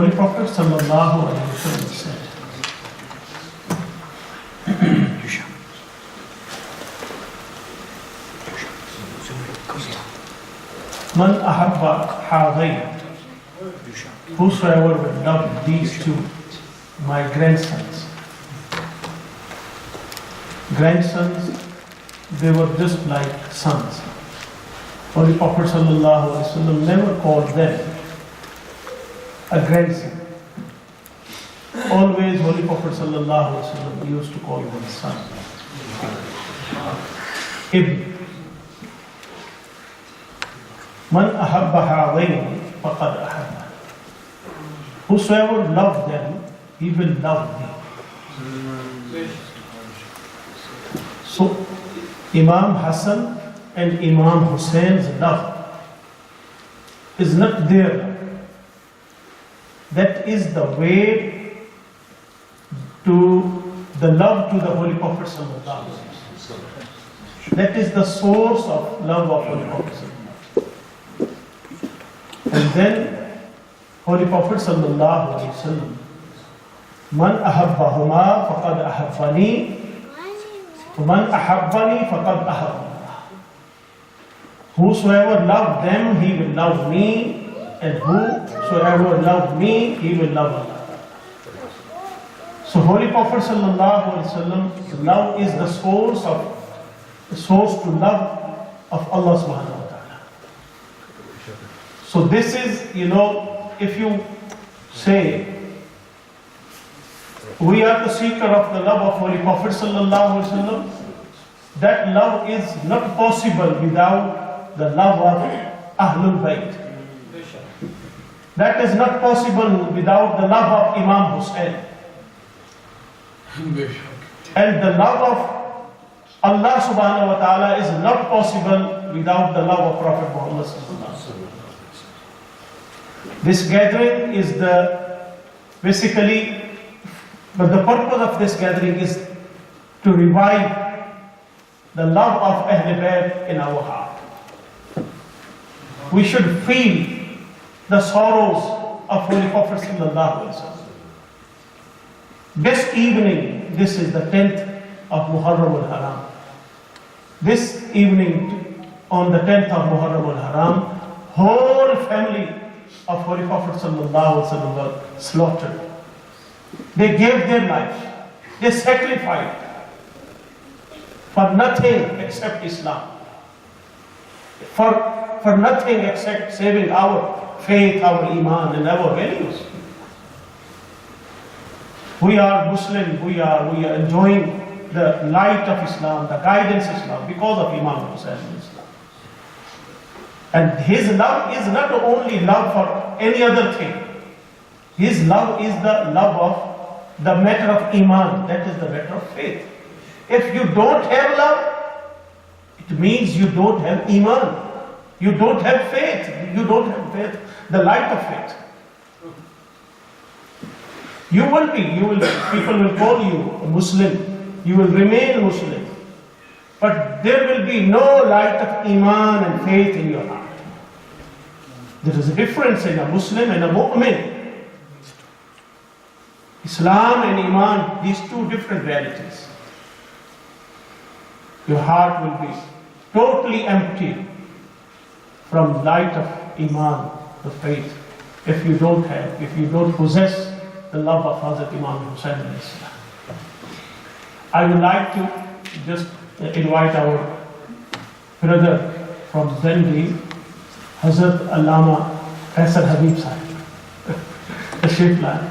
Holy Prophet sallallahu alaihi wasallam said, Man ahabba hadayn, whosoever will love these two, my grandsons. Grandsons, they were just like sons. Holy Prophet sallallahu alaihi wasallam never called them a grandson. Always Holy Prophet sallallahu alaihi wasallam used to call them son. Ibn. Man ahabba hadayn faqad ahabba. Whosoever loved them, he will love me. So, Imam Hassan and Imam Hussein's love is not there. That is the way to the love to the Holy Prophet sallallahu alaihi wasallam. That is the source of love of Holy Prophet sallallahu alaihi wasallam. And then Holy Prophet sallallahu alaihi wasallam, Man ahabbahuma faqad ahabbani, Man ahabbani faqad ahabballah. Whosoever loved them, he will love me, and whosoever loved me, he will love Allah. So Holy Prophet sallallahu alaihi wasallam, love is the source to love of Allah subhanahu wa ta'ala. So this is, if you say, we are the seeker of the love of Holy Prophet sallallahu alaihi wasallam, that love is not possible without the love of Ahlul Bayt. That is not possible without the love of Imam Hussain. And the love of Allah subhanahu wa ta'ala is not possible without the love of Prophet Muhammad sallallahu alaihi wasallam. This gathering is but the purpose of this gathering is to revive the love of Ahlul Bayt in our heart. We should feel the sorrows of Holy Prophet sallallahu alaihi wasallam. This evening, this is the 10th of Muharram al-Haram. This evening, on the 10th of Muharram al-Haram, whole family of Holy Prophet sallallahu alaihi wasallam were slaughtered. They gave their life. They sacrificed for nothing except Islam. For nothing except saving our faith, our iman, and our values. We are Muslim, we are enjoying the light of Islam, the guidance of Islam, because of Imam Hussain Islam. And his love is not only love for any other thing. His love is the love of the matter of iman, that is the matter of faith. If you don't have love, it means you don't have iman. You don't have faith. You don't have faith, the light of faith. People will call you a Muslim. You will remain Muslim. But there will be no light of iman and faith in your heart. There is a difference in a Muslim and a mu'min. Islam and iman, these two different realities. Your heart will be totally empty from light of iman, the faith, if you don't possess the love of Hazrat Imam Hussain. I would like to just invite our brother from Zendi, Hazrat Allama Faisal Habib Sahib, the Sheikh Lan.